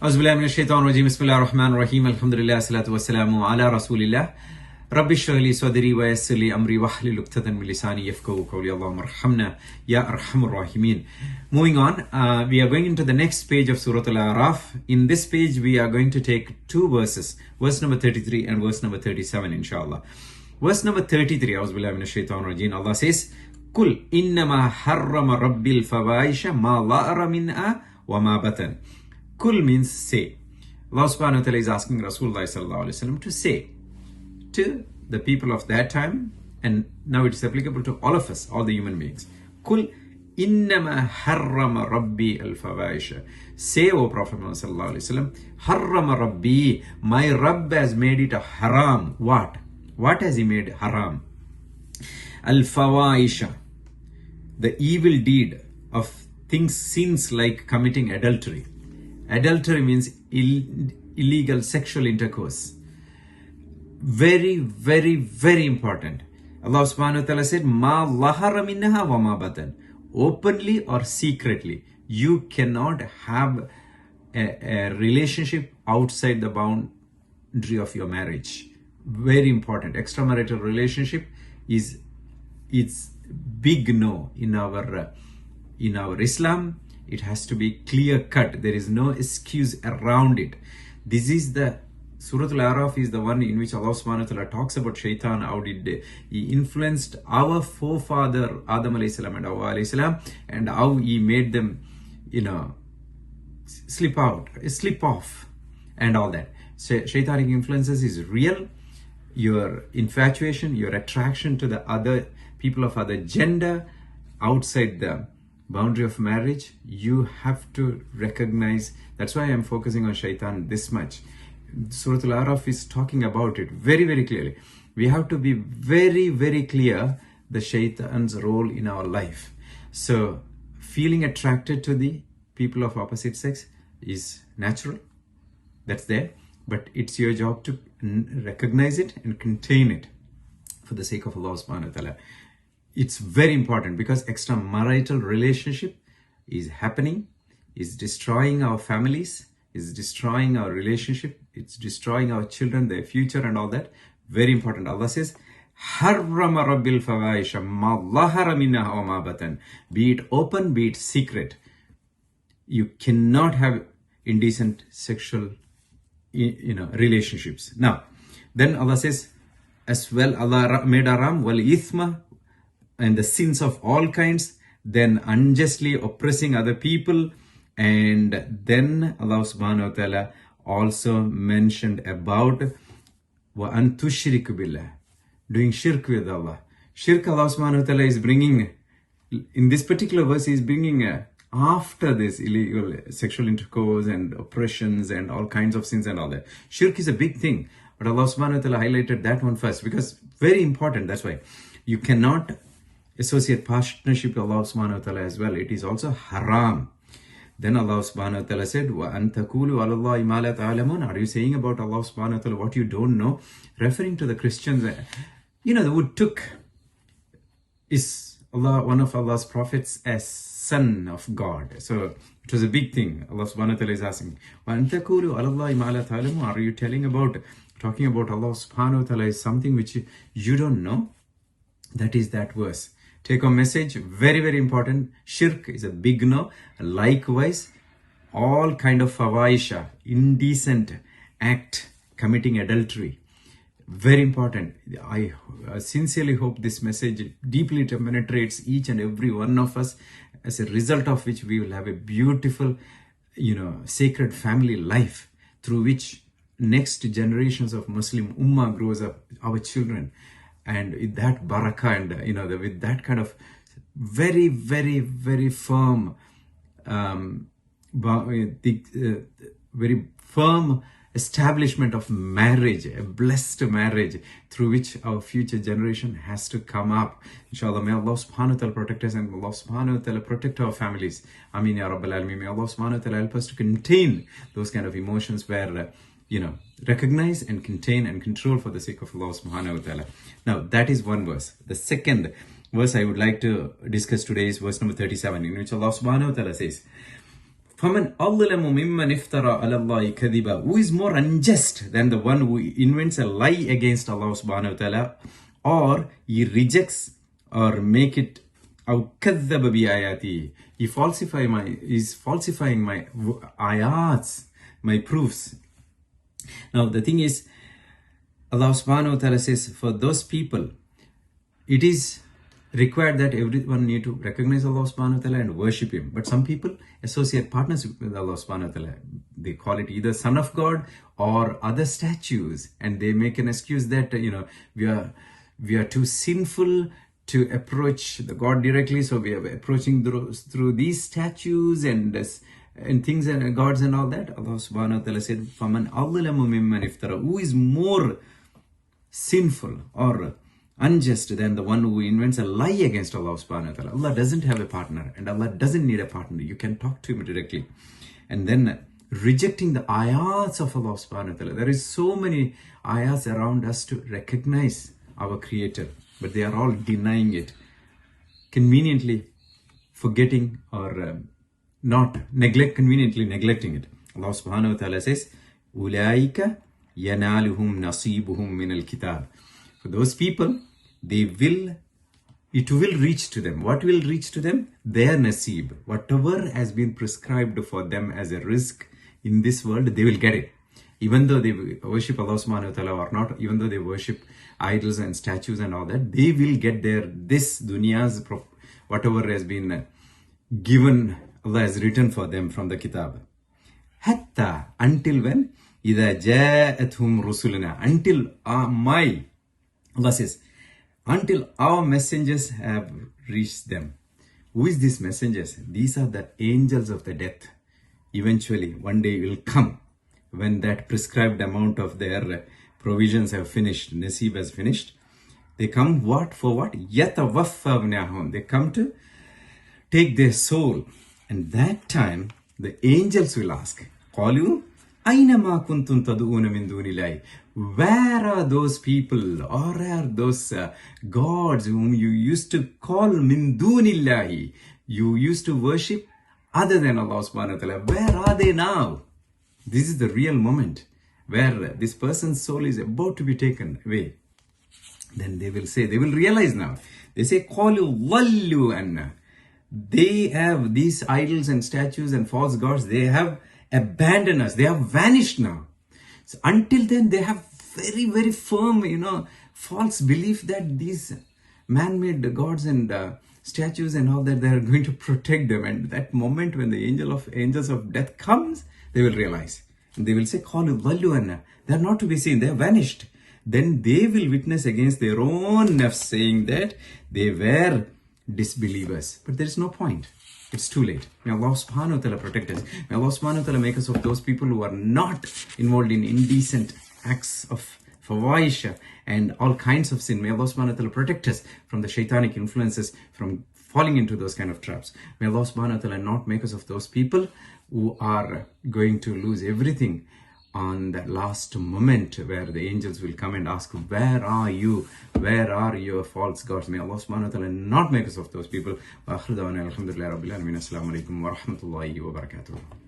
Auzubillahi minash shaitanir rajim. Bismillahir rahmanir rahim. Alhamdulillah, salatu wassalamu ala rasulillah. Rabbi shrah li sadri wa yassir li amri wahlul 'uqdatan min lisani yafqahu qawli. Allahumma arhamna ya arhamur rahimin. Moving on, we are going into the next page of Surah Al A'raf. In this page, we are going to take two verses, verse number 33 and verse number 37, inshallah. Verse number 33, Auzubillahi minash shaitanir rajim. Allah says, Kul innama harrama rabbil fawaisha ma la'ara min'a wa ma batan. Kul means say. Allah subhanahu wa ta'ala is asking Rasulullah sallallahu alaihi wasallam to say to the people of that time, and now it is applicable to all of us, all the human beings. Kul innama harrama rabbi al-fawaisha. Say, O Prophet Muhammad sallallahu alaihi wasallam, harrama rabbi, my Rabb has made it a haram. What? What has he made haram? Al-fawaisha, the evil deed of things, sins like committing adultery. Adultery means illegal sexual intercourse. Very, very, very important. Allah subhanahu wa ta'ala said, Ma lahara minnaha wa ma batan. Openly or secretly, you cannot have a relationship outside the boundary of your marriage. Very important. Extramarital relationship is big no in our Islam. It has to be clear cut. There is no excuse around it. This is the Surah Al A'raf is the one in which Allah subhanahu wa ta'ala talks about shaitan, how did he influenced our forefather Adam alayhi salam and Hawa alayhi salam, and how he made them, slip off and all that. So shaitanic influences is real. Your infatuation, your attraction to the other people of other gender outside the boundary of marriage, you have to recognize. That's why I'm focusing on shaitan this much. Surah Al A'raf is talking about it very, very clearly. We have to be very, very clear the shaitan's role in our life. So feeling attracted to the people of opposite sex is natural. That's there. But it's your job to recognize it and contain it for the sake of Allah subhanahu wa ta'ala. It's very important because extramarital relationship is happening, is destroying our families, is destroying our relationship, it's destroying our children, their future and all that. Very important. Allah says, Harrama rabbil fawaisha ma lahara minnaha wa ma batan. Be it open, be it secret. You cannot have indecent sexual relationships. Now, then Allah says, as well, Allah made haram wal ithma, and the sins of all kinds, then unjustly oppressing other people. And then Allah subhanahu wa ta'ala also mentioned about wa an tushriku billah, doing shirk with Allah. Shirk, Allah subhanahu wa ta'ala is bringing, in this particular verse, he is bringing after this illegal sexual intercourse and oppressions and all kinds of sins and all that. Shirk is a big thing, but Allah subhanahu wa ta'ala highlighted that one first because very important. That's why you cannot associate partnership with Allah subhanahu wa ta'ala as well. It is also haram. Then Allah subhanahu wa ta'ala said, Wa an taqulu ala Allahi ma la ta'lamun. Are you saying about Allah subhanahu wa ta'ala what you don't know? Referring to the Christians. The wood took is Allah, one of Allah's prophets, as son of God. So it was a big thing. Allah subhanahu wa ta'ala is asking, Wa an taqulu ala Allahi ma la ta'lamun. Are you talking about Allah subhanahu wa ta'ala is something which you don't know? That is that verse. Take home message, very, very important. Shirk is a big no. Likewise, all kind of fawaisha, indecent act, committing adultery. Very important. I sincerely hope this message deeply penetrates each and every one of us, as a result of which we will have a beautiful, sacred family life through which next generations of Muslim Ummah grows up, our children. And with that barakah and, with that kind of very, very, very firm, very firm establishment of marriage, a blessed marriage through which our future generation has to come up. Inshallah, may Allah subhanahu wa ta'ala protect us and Allah subhanahu wa ta'ala protect our families. Ameen ya Rabbal Alameen. May Allah subhanahu wa ta'ala help us to contain those kind of emotions where, recognize and contain and control for the sake of Allah subhanahu wa ta'ala. Now, that is one verse. The second verse I would like to discuss today is verse number 37, in which Allah subhanahu wa ta'ala says, فَمَنْ أَظْلَمُ مِمَّنْ افْتَرَى عَلَى اللَّهِ كَذِبًا. Who is more unjust than the one who invents a lie against Allah subhanahu wa ta'ala, or he rejects or make it أو كذب بآياته. He is falsifying my ayats, my proofs. Now the thing is, Allah subhanahu wa ta'ala says, for those people, it is required that everyone need to recognize Allah subhanahu wa ta'ala and worship Him. But some people associate partners with Allah subhanahu wa ta'ala. They call it either Son of God or other statues, and they make an excuse that we are too sinful to approach the God directly, so we are approaching through these statues and things and gods and all that. Allah subhanahu wa ta'ala said, فَمَنْ أَظْلَمُ مِمَّنْ افْتَرَى. Who is more sinful or unjust than the one who invents a lie against Allah subhanahu wa ta'ala? Allah doesn't have a partner, and Allah doesn't need a partner. You can talk to Him directly. And then rejecting the ayats of Allah subhanahu wa ta'ala. There is so many ayats around us to recognize our Creator, but they are all denying it, conveniently forgetting or conveniently neglecting it. Allah subhanahu wa ta'ala says, أُولَٰئِكَ يَنَالُهُمْ نَصِيبُهُمْ مِنَ الْكِتَابِ. For those people, it will reach to them. What will reach to them? Their nasib. Whatever has been prescribed for them as a risk in this world, they will get it. Even though they worship Allah subhanahu wa ta'ala or not, even though they worship idols and statues and all that, they will get this dunya's, whatever has been given, Allah has written for them from the kitab. Hatta, until when? إِذَا جَاءَتْهُمْ رُسُلُنَا. Until Allah says, until our messengers have reached them. Who is these messengers? These are the angels of the death. Eventually, one day will come when that prescribed amount of their provisions have finished, nasib has finished. They come for what? يَتَوَفَّوْنَهُمْ. They come to take their soul. And that time, the angels will ask, قَالُوا أَيْنَ مَا كُنْتُمْ تَدْعُونَ مِنْ دُونِ اللَّهِ. Where are those people, or are those gods whom you used to call min dunillahi? You used to worship other than Allah subhanahu wa ta'ala. Where are they now? This is the real moment where this person's soul is about to be taken away. Then they will realize now. They say, قَالُوا ضَلُّوا عَنَّا. They have these idols and statues and false gods. They have abandoned us. They have vanished now. So until then, they have very, very firm, false belief that these man-made gods and statues and all that, they are going to protect them. And that moment when the angels of death comes, they will realize. And they will say, قَالُوا ضَلُّوا عَنَّا. They are not to be seen. They have vanished. Then they will witness against their own nafs, saying that they were disbelievers. But there is no point. It's too late. May Allah subhanahu wa ta'ala protect us. May Allah subhanahu wa ta'ala make us of those people who are not involved in indecent acts of fawaisha and all kinds of sin. May Allah subhanahu wa ta'ala protect us from the shaitanic influences, from falling into those kind of traps. May Allah subhanahu wa ta'ala not make us of those people who are going to lose everything on that last moment where the angels will come and ask, where are you? Where are your false gods? May Allah subhanahu wa ta'ala not make us of those people. Wa akhiru da'wana alhamdulillahi rabbil alamin. Assalamu alaikum wa rahmatullahi wa barakatuh.